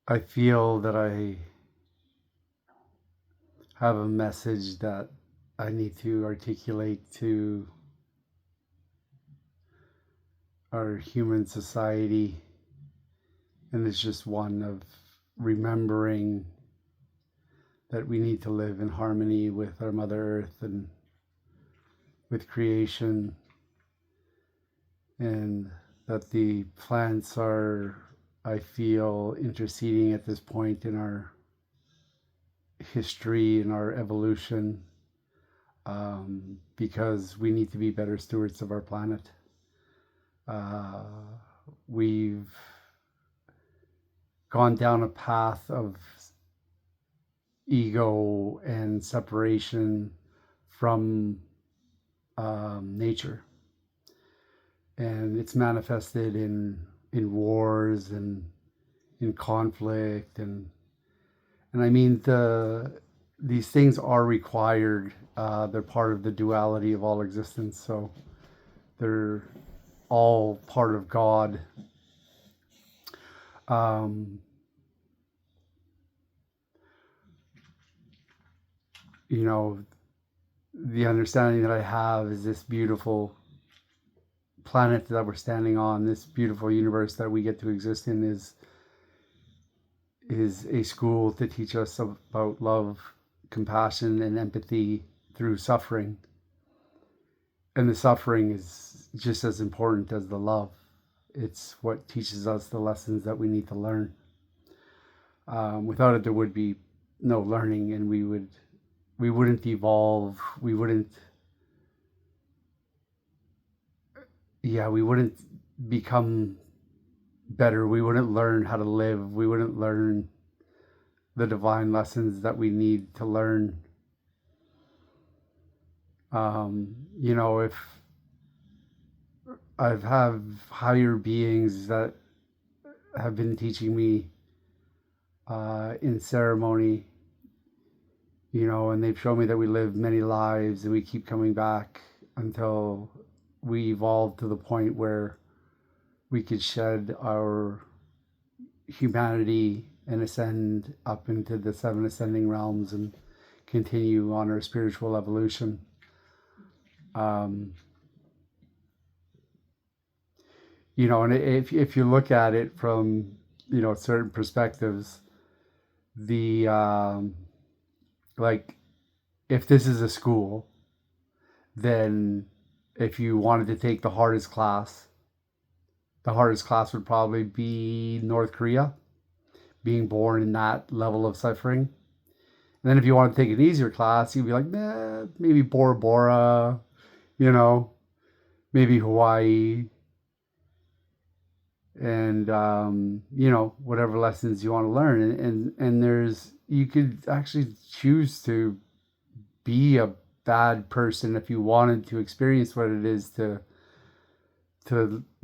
I feel that I have a message that I need to articulate to our human society, and it's just one of remembering that we need to live in harmony with our Mother Earth and with creation, and that the plants are, I feel, interceding at this point in our history and our evolution, because we need to be better stewards of our planet. Uh, we've gone down a path of ego and separation from nature, and it's manifested in wars and in conflict, and I mean these things are required. They're part of the duality of all existence, so they're all part of God. Um, you know, the understanding that I have is this beautiful planet that we're standing on, this beautiful universe that we get to exist in, is a school to teach us about love, compassion, and empathy through suffering. And the suffering is just as important as the love. It's what teaches us the lessons that we need to learn. Without it, there would be no learning, and we wouldn't evolve. We wouldn't become better. We wouldn't learn how to live. We wouldn't learn the divine lessons that we need to learn. If I've have higher beings that have been teaching me in ceremony, and they've shown me that we live many lives and we keep coming back until we evolve to the point where we could shed our humanity and ascend up into the seven ascending realms and continue on our spiritual evolution. Um, and if you look at it from certain perspectives, the like if this is a school, then if you wanted to take the hardest class would probably be North Korea, being born in that level of suffering. And then if you want to take an easier class, you'd be like, maybe Bora Bora, you know, maybe Hawaii, and whatever lessons you want to learn. And there's you could actually choose to be a bad person if you wanted to experience what it is to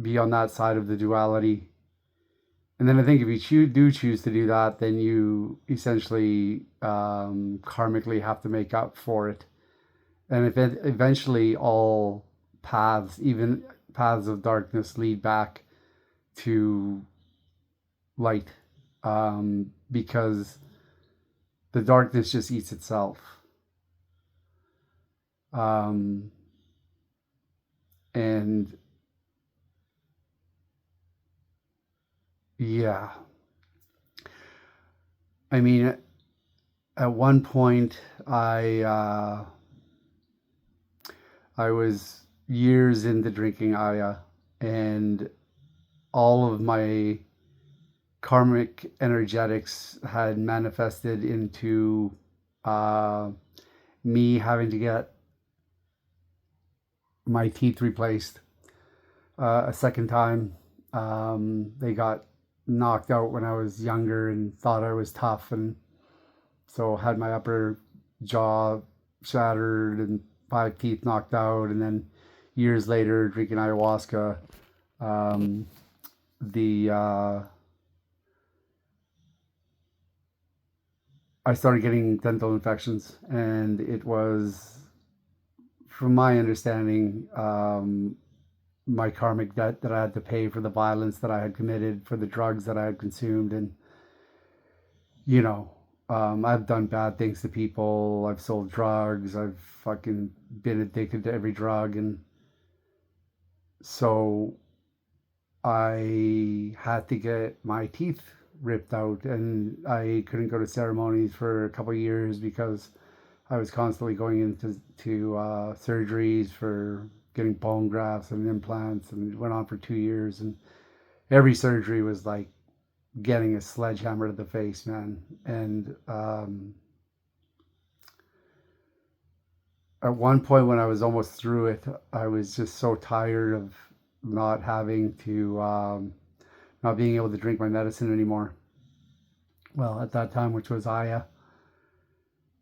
be on that side of the duality. And then I think if you do choose to do that, then you essentially karmically have to make up for it. And if eventually all paths, even paths of darkness, lead back to light, because the darkness just eats itself. And yeah, I mean, at one point, I was years into drinking Aya, and all of my karmic energetics had manifested into uh, me having to get my teeth replaced a second time. They got knocked out when I was younger and thought I was tough, and so had my upper jaw shattered and 5 teeth knocked out. And then years later, drinking ayahuasca, um, the I started getting dental infections, and it was, from my understanding, my karmic debt that I had to pay for the violence that I had committed, for the drugs that I had consumed, you know, I've done bad things to people. I've sold drugs. I've fucking been addicted to every drug. And so I had to get my teeth ripped out, and I couldn't go to ceremonies for a couple of years because I was constantly going into surgeries for getting bone grafts and implants, and it went on for 2 years. And every surgery was like getting a sledgehammer to the face, man. And at one point when I was almost through it, I was just so tired of not having to, not being able to drink my medicine anymore. Well, at that time, which was Aya.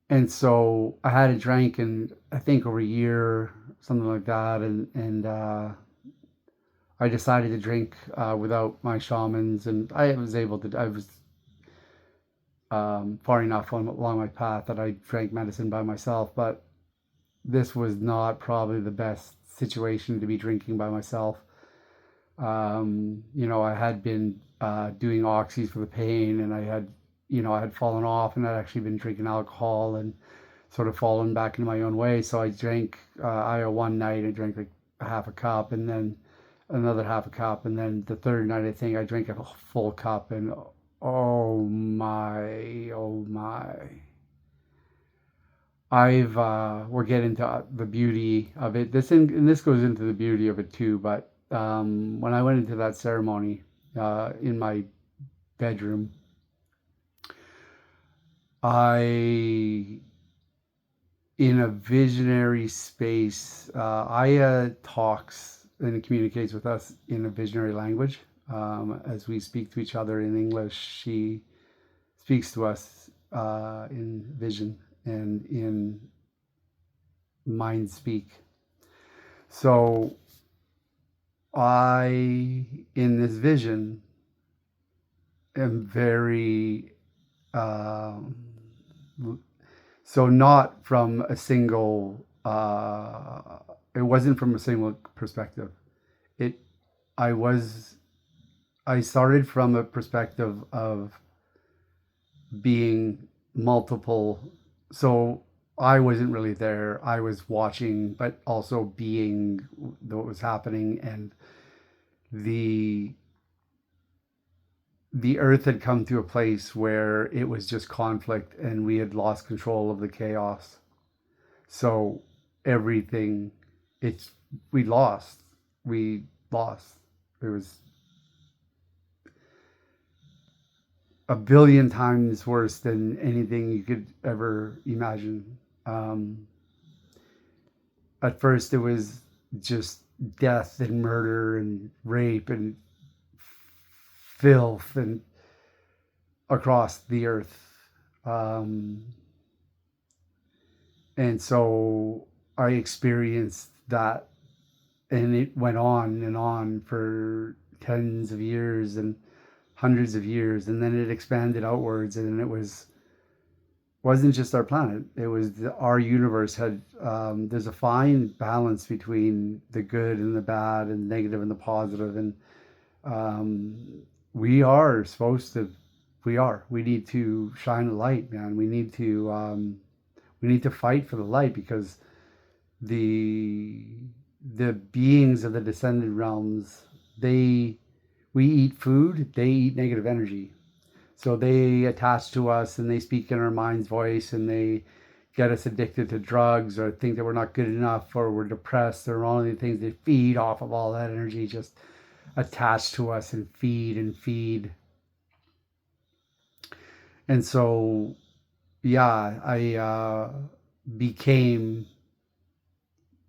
And so I had it drank in, I think, over a year, something like that. And I decided to drink without my shamans. And I was far enough along my path that I drank medicine by myself. But this was not probably the best situation to be drinking by myself. I had been doing oxys for the pain, and I had fallen off, and I'd actually been drinking alcohol and sort of fallen back into my own way. So I drank one night. I drank like a half a cup, and then another half a cup, and then the third night I think I drank a full cup, and oh my. We're getting to the beauty of it. And this goes into the beauty of it too. But when I went into that ceremony in my bedroom, I, in a visionary space, Aya talks and communicates with us in a visionary language. As we speak to each other in English, she speaks to us in vision and in mind speak. So I, in this vision, am very, so not from a single, it wasn't from a single perspective. It, I was, I started from a perspective of being multiple. So I wasn't really there. I was watching, but also being what was happening. And the the earth had come to a place where it was just conflict, and we had lost control of the chaos. So everything, it's we lost. We lost. It was a billion times worse than anything you could ever imagine. Um, at first, it was just death and murder and rape and filth and across the earth. Um, and so I experienced that, and it went on and on for tens of years and hundreds of years, and then it expanded outwards, and it wasn't just our planet. It was our universe had. There's a fine balance between the good and the bad, and the negative and the positive, and um, we are supposed to. We are. We need to shine a light, man. We need to. We need to fight for the light, because the the beings of the descended realms, they we eat food, they eat negative energy. So they attach to us, and they speak in our mind's voice, and they get us addicted to drugs, or think that we're not good enough, or we're depressed, or all of the things. They feed off of all that energy, just attached to us, and feed and feed. And so, yeah, I became,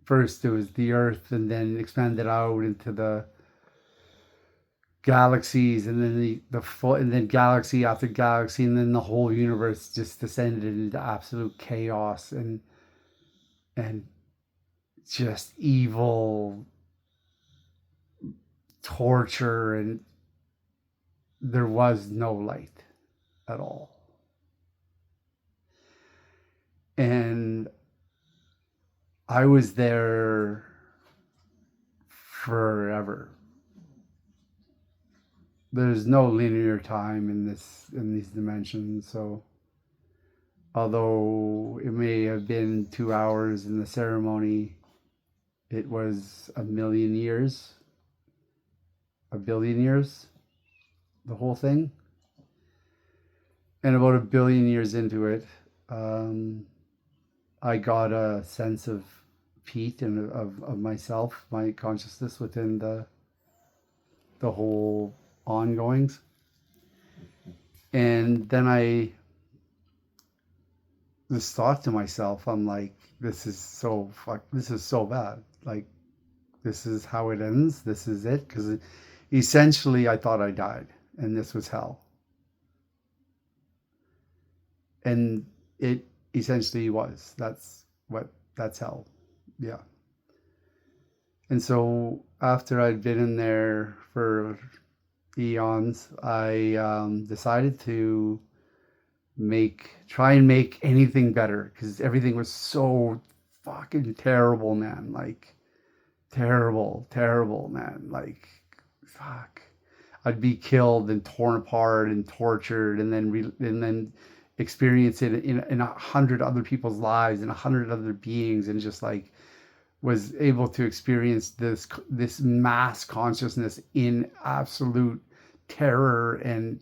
first it was the earth, and then expanded out into the galaxies, and then the full, and then galaxy after galaxy, and then the whole universe just descended into absolute chaos and just evil torture, and there was no light at all. And I was there forever. there's no linear time in these dimensions. So although it may have been 2 hours in the ceremony, it was a million years, a billion years, the whole thing. And about a billion years into it, I got a sense of peace and of myself, my consciousness within the whole ongoings. And then I just thought to myself, I'm like, this is so bad. Like, this is how it ends. This is it. Because essentially I thought I died and this was hell. And it essentially was. That's hell. Yeah. And so after I'd been in there for eons, I decided to try and make anything better, because everything was so fucking terrible, man. Like, terrible, man. Like, fuck. I'd be killed and torn apart and tortured, and then experience it in 100 other people's lives and 100 other beings, and just like was able to experience this mass consciousness in absolute terror and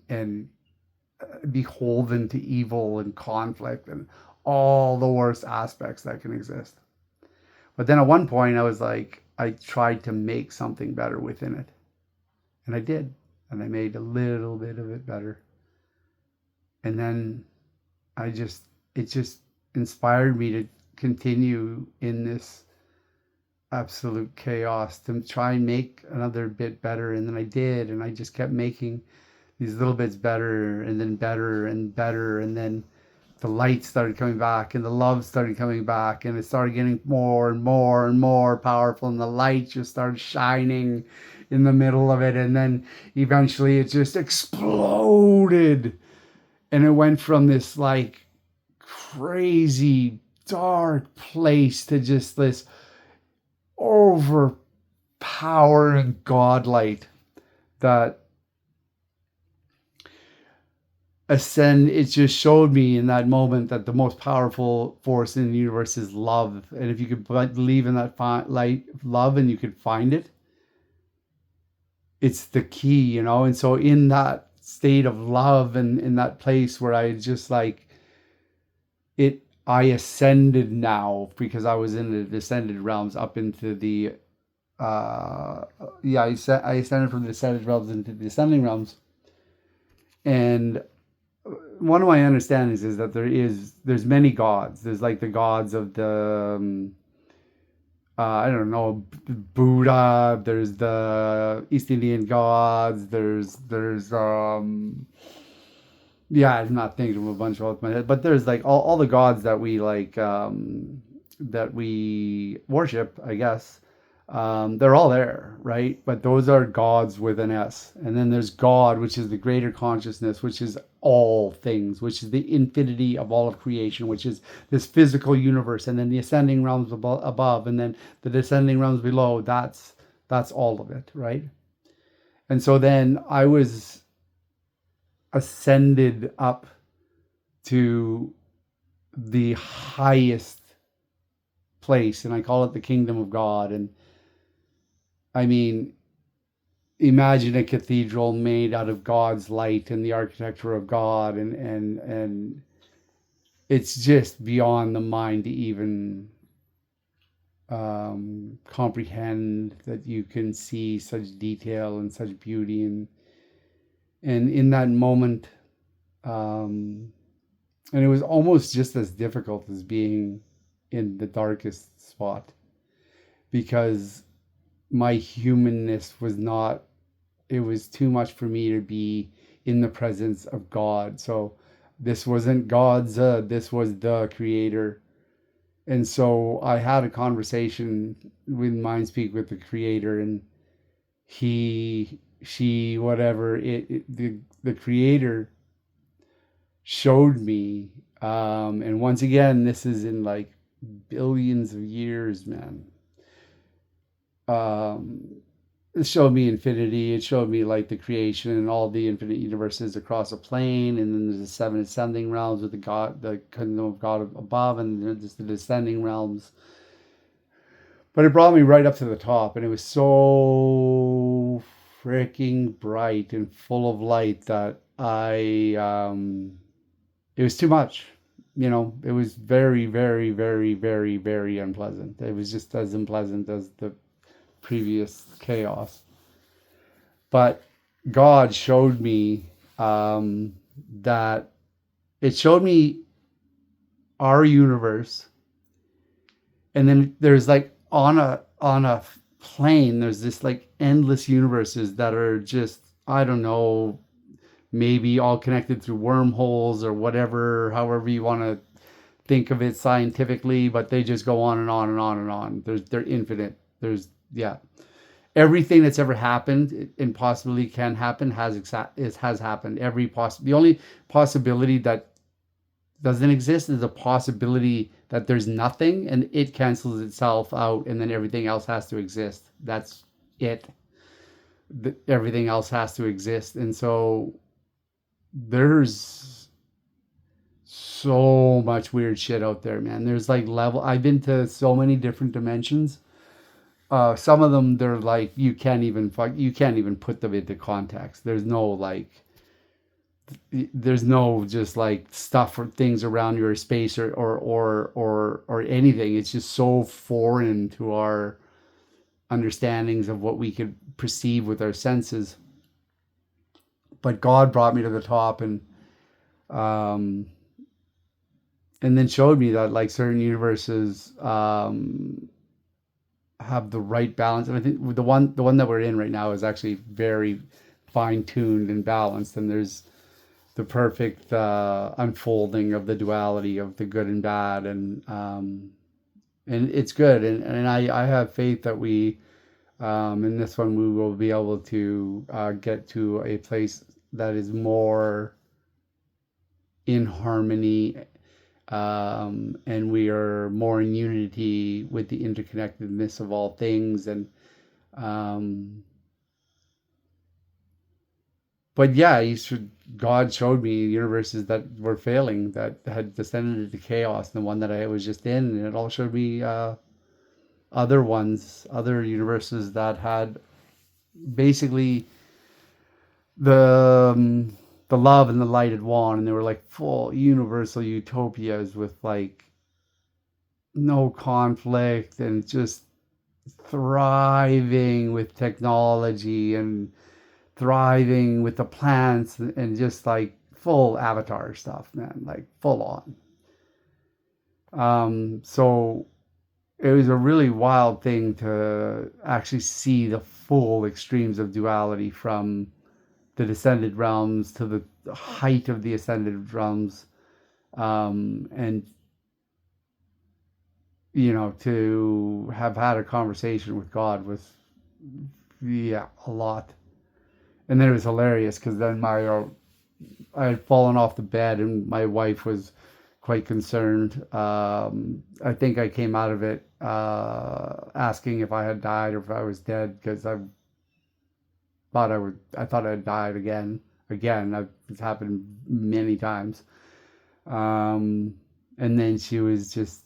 beholden to evil and conflict and all the worst aspects that can exist. But then at one point I was like, I tried to make something better within it, and I did, and I made a little bit of it better. And then it just inspired me to continue in this absolute chaos to try and make another bit better. And then I did, and I just kept making these little bits better, and then better and better. And then the light started coming back, and the love started coming back, and it started getting more and more and more powerful, and the light just started shining in the middle of it. And then eventually it just exploded, and it went from this like crazy dark place to just this overpowering godlight that it just showed me in that moment that the most powerful force in the universe is love. And if you could believe in that light, love, and you could find it, it's the key, And so in that state of love, and in that place where I just like it, I ascended now, because I was in the descended realms up into the I ascended from the descended realms into the ascending realms. And one of my understandings is that there's many gods. There's like the gods of the I don't know, Buddha. There's the East Indian gods. There's yeah, I'm not thinking of a bunch off my head, but there's like all the gods that we like that we worship, I guess. They're all there, right? But those are gods with an S. And then there's God, which is the greater consciousness, which is all things, which is the infinity of all of creation, which is this physical universe. And then the ascending realms above, and then the descending realms below. That's all of it, right? And so then I was ascended up to the highest place, and I call it the kingdom of God. And I mean, imagine a cathedral made out of God's light and the architecture of God, and it's just beyond the mind to even comprehend that you can see such detail and such beauty. And in that moment, and it was almost just as difficult as being in the darkest spot, because my humanness was not, it was too much for me to be in the presence of God. So this wasn't God's, this was the creator. And so I had a conversation with Mindspeak with the creator, and she, whatever, the creator showed me, and once again, this is in like billions of years, man. it showed me infinity. It showed me like the creation and all the infinite universes across a plane, and then there's the seven ascending realms with the kingdom of God above, and there's the descending realms. But it brought me right up to the top, and it was so freaking bright and full of light that it was too much. It was very, very, very, very, very unpleasant. It was just as unpleasant as the previous chaos. But God showed me that it showed me our universe, and then there's like on a plane, there's this like endless universes that are just, I don't know, maybe all connected through wormholes or whatever, however you want to think of it scientifically, but they just go on and on and on and on. They're infinite. Yeah, everything that's ever happened and possibly can happen has happened. The only possibility that doesn't exist is a possibility that there's nothing and it cancels itself out, and then everything else has to exist. That's it. Everything else has to exist, and so there's so much weird shit out there, man. There's like level. I've been to so many different dimensions. Some of them, they're like you can't even put them into context. There's no just like stuff or things around your space or anything. It's just so foreign to our understandings of what we could perceive with our senses. But God brought me to the top, um, and then showed me that like certain universes have the right balance. And I think the one that we're in right now is actually very fine tuned and balanced, and there's the perfect unfolding of the duality of the good and bad, and it's good, and I have faith that we in this one we will be able to get to a place that is more in harmony, and we are more in unity with the interconnectedness of all things, and um, but yeah, God showed me universes that were failing, that had descended into chaos, and the one that I was just in, and it all showed me other universes that had basically the love and the light had won, and they were like full universal utopias with like no conflict and just thriving with technology and thriving with the plants, and just like full Avatar stuff, man, like full on. So it was a really wild thing to actually see the full extremes of duality, from the descended realms to the height of the ascended realms, and to have had a conversation with God was, yeah, a lot. And then it was hilarious because then I had fallen off the bed, and my wife was quite concerned. I think I came out of it asking if I had died or if I was dead, because I thought I had died again. It's happened many times. And then she was just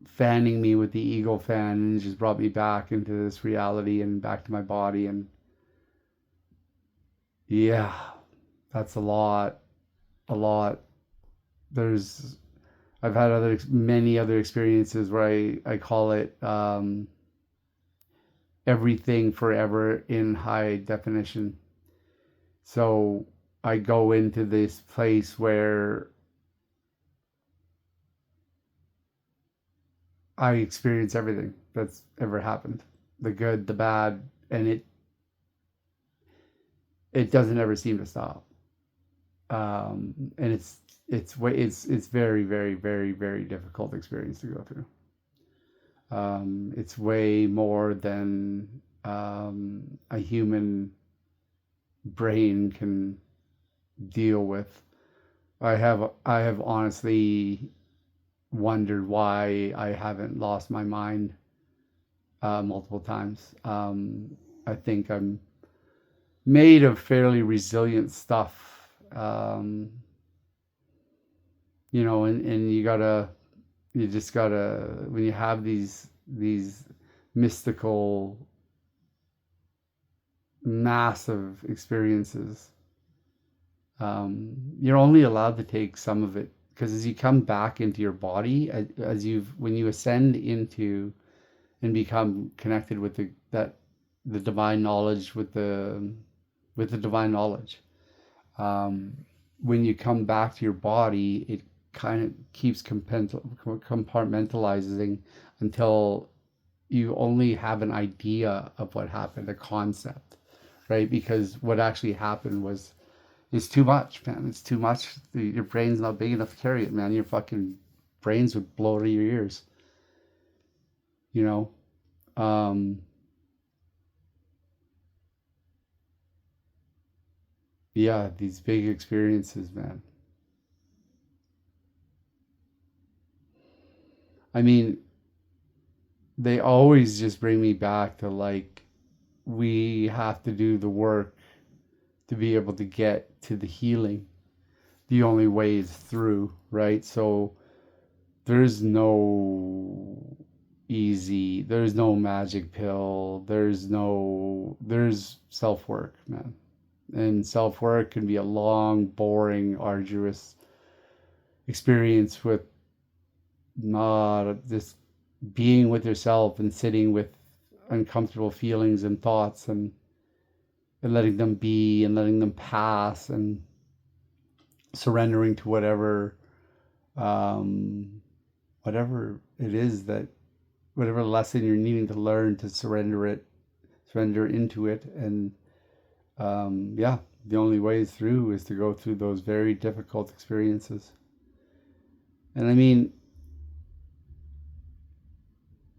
fanning me with the eagle fan, and it just brought me back into this reality and back to my body. And yeah, that's a lot. There's I've had many other experiences where I call it everything forever in high definition. So I go into this place where I experience everything that's ever happened, the good, the bad, and it doesn't ever seem to stop. And it's very, very, very, very difficult experience to go through. It's way more than a human brain can deal with. I have honestly wondered why I haven't lost my mind multiple times. I think I'm made of fairly resilient stuff. And you just gotta, when you have these mystical, massive experiences, you're only allowed to take some of it, because as you come back into your body, when you ascend into and become connected with the divine knowledge, with the divine knowledge, um, when you come back to your body, it kind of keeps compartmentalizing until you only have an idea of what happened, a concept, right? Because what actually happened was, it's too much, man. It's too much. Your brain's not big enough to carry it, man. Your fucking brains would blow to your ears, you know? Um, yeah, these big experiences, man. I mean, they always just bring me back to, like, we have to do the work to be able to get to the healing. The only way is through, right? So there's there's no magic pill. There's self work, man. And self work can be a long, boring, arduous experience with not just being with yourself and sitting with uncomfortable feelings and thoughts, and letting them be and letting them pass, and surrendering to um, whatever it is, that whatever lesson you're needing to learn, to surrender into it. And yeah, the only way through is to go through those very difficult experiences. And I mean,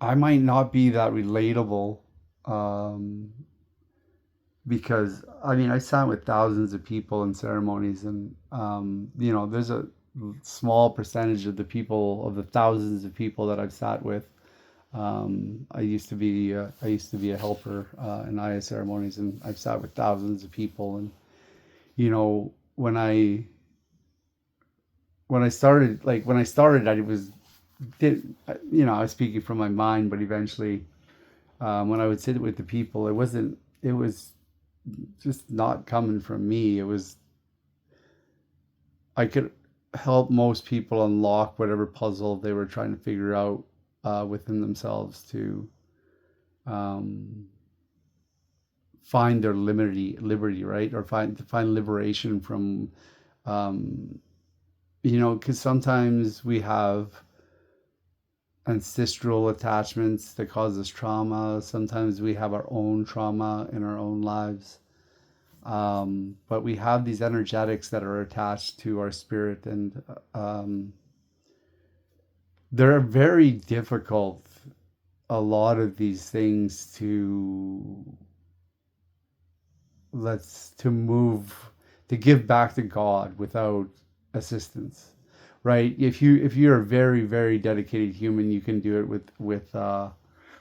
I might not be that relatable, um, because I mean, I sat with thousands of people in ceremonies, and there's a small percentage of the thousands of people that I've sat with. I used to be a helper in Aya ceremonies, and I've sat with thousands of people. And when I started, I was speaking from my mind, but eventually, when I would sit with the people, it was just not coming from me. It was, I could help most people unlock whatever puzzle they were trying to figure out within themselves, to um, find their liberty, right? Or find liberation from, um, because sometimes we have ancestral attachments that cause us trauma. Sometimes we have our own trauma in our own lives. But we have these energetics that are attached to our spirit, and they're very difficult, a lot of these things, to move, to give back to God without assistance, right? If you're a very, very dedicated human, you can do it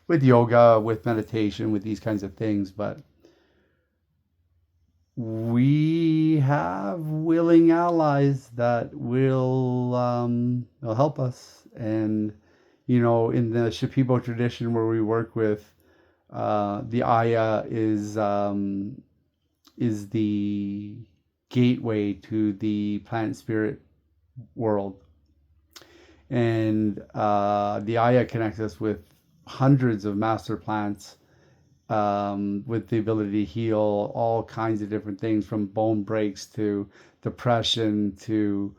with yoga, with meditation, with these kinds of things. But we have willing allies that will help us. And in the Shipibo tradition, where we work with, the Aya is the gateway to the plant spirit world. And the Aya connects us with hundreds of master plants, with the ability to heal all kinds of different things, from bone breaks to depression to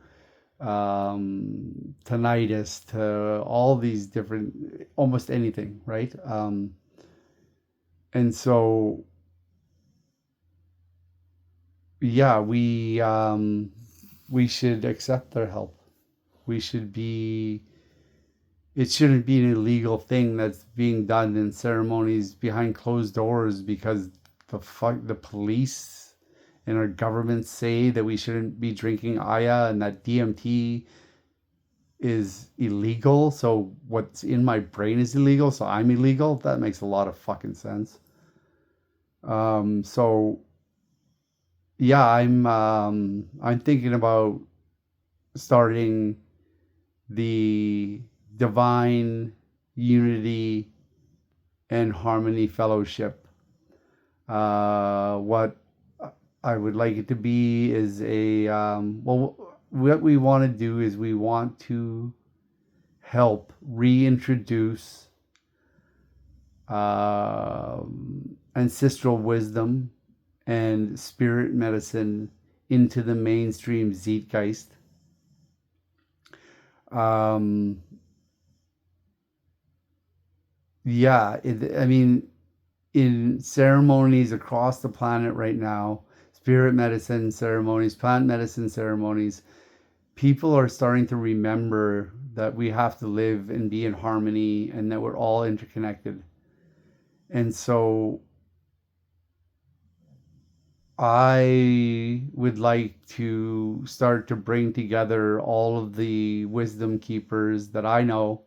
tinnitus, to all these different, almost anything, right? And so, yeah, we should accept their help. We should be. It shouldn't be an illegal thing that's being done in ceremonies behind closed doors, because the police and our government say that we shouldn't be drinking Aya, and that DMT is illegal. So what's in my brain is illegal. So I'm illegal. That makes a lot of fucking sense. So yeah, I'm thinking about starting the Divine Unity and Harmony Fellowship. What I would like it to be is what we want to do is we want to help reintroduce ancestral wisdom and spirit medicine into the mainstream zeitgeist. Um, I mean, in ceremonies across the planet right now, spirit medicine ceremonies, plant medicine ceremonies, people are starting to remember that we have to live and be in harmony and that we're all interconnected. And so I would like to start to bring together all of the wisdom keepers that I know,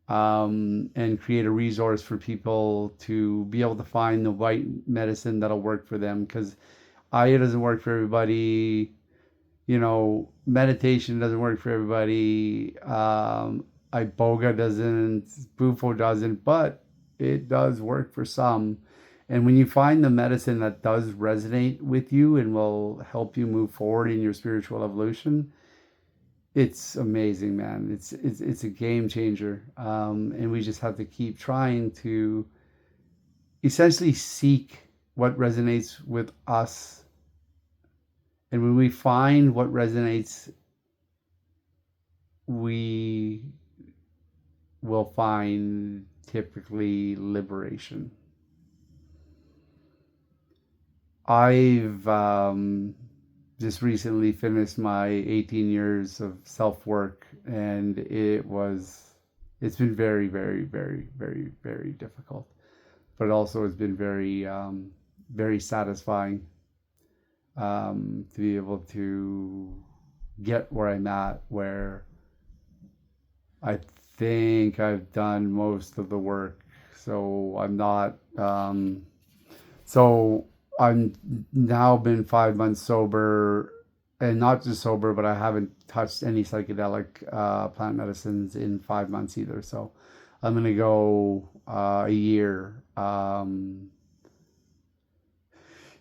and create a resource for people to be able to find the right medicine that'll work for them. Because Aya doesn't work for everybody, meditation doesn't work for everybody, Iboga doesn't, Bufo doesn't, but it does work for some. And when you find the medicine that does resonate with you and will help you move forward in your spiritual evolution, it's amazing, man. It's a game changer. And we just have to keep trying to essentially seek what resonates with us. And when we find what resonates, we will find typically liberation. I've just recently finished my 18 years of self work, and it's been very, very, very, very, very difficult, but also it's been very, very satisfying, to be able to get where I'm at, where I think I've done most of the work. So I'm not, so I'm now been 5 months sober, and not just sober, but I haven't touched any psychedelic plant medicines in 5 months either. So I'm gonna go a year.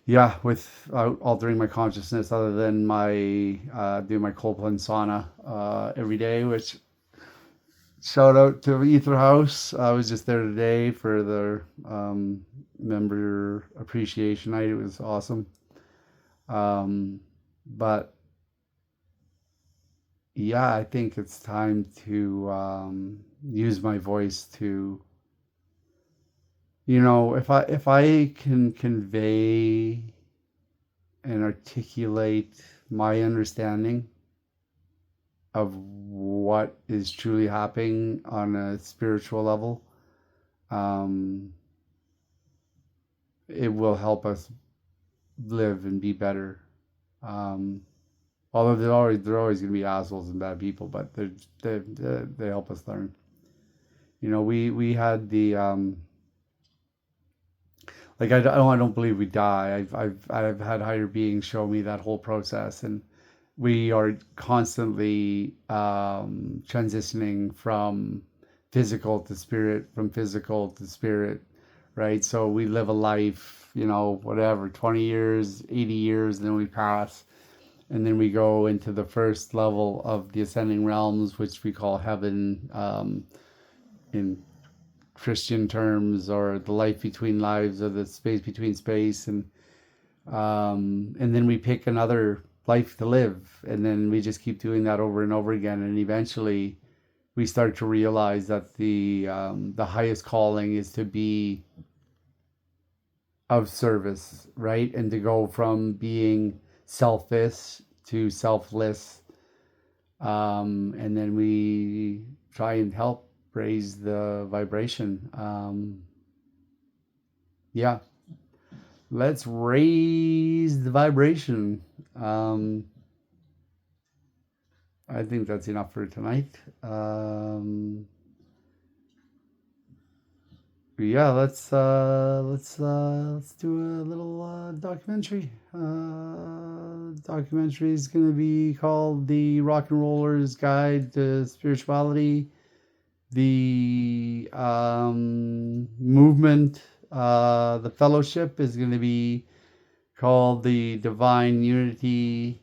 Yeah, without altering my consciousness, other than my doing my cold plunge sauna every day, which shout out to Ether House. I was just there today for the member appreciation night. It was awesome. But yeah, I think it's time to use my voice to, if I can convey and articulate my understanding of what is truly happening on a spiritual level, it will help us live and be better. Although they're always going to be assholes and bad people, but they help us learn. We had the I don't believe we die. I've had higher beings show me that whole process, and we are constantly transitioning from physical to spirit, right? So we live a life, whatever, 20 years, 80 years, and then we pass. And then we go into the first level of the ascending realms, which we call heaven, in Christian terms, or the life between lives, or the space between space. And then we pick another life to live, and then we just keep doing that over and over again, and eventually we start to realize that the highest calling is to be of service, right? And to go from being selfish to selfless, and then we try and help raise the vibration. Yeah, let's raise the vibration. I think that's enough for tonight. yeah, let's do a little documentary. Documentary is gonna be called "The Rock and Roller's Guide to Spirituality." The movement, the fellowship is gonna be called the Divine Unity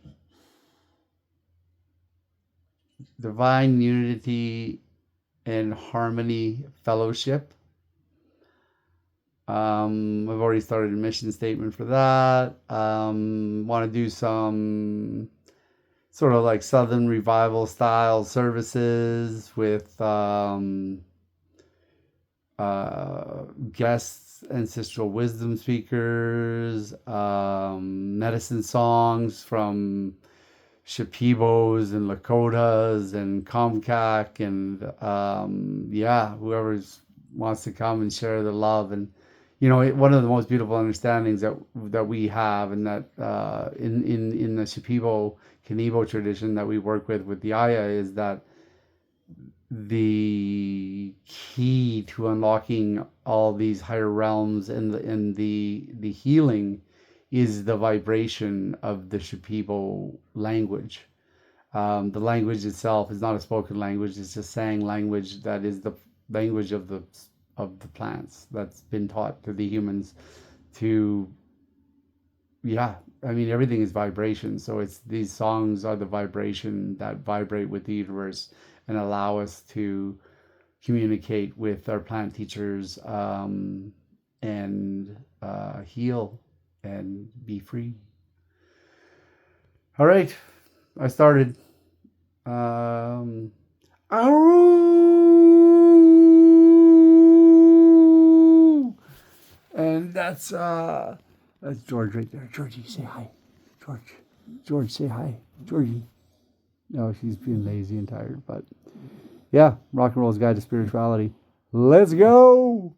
and Harmony Fellowship. I've already started a mission statement for that. Want to do some sort of like Southern Revival style services with guests, ancestral wisdom speakers, medicine songs from Shipibos and Lakotas and Comcac and whoever wants to come and share the love. And one of the most beautiful understandings that we have, and that in the Shipibo Kanibo tradition that we work with the Aya, is that the key to unlocking all these higher realms and the healing is the vibration of the Shipibo language. The language itself is not a spoken language; it's just saying language that is the language of the plants that's been taught to the humans. Everything is vibration. So these songs are the vibration that vibrate with the universe and allow us to communicate with our plant teachers, and heal and be free. All right, I started. And that's George right there. Georgie, say hi. George, say hi. Georgie. No, she's being lazy and tired, but yeah, Rock and Roll's Guide to Spirituality. Let's go!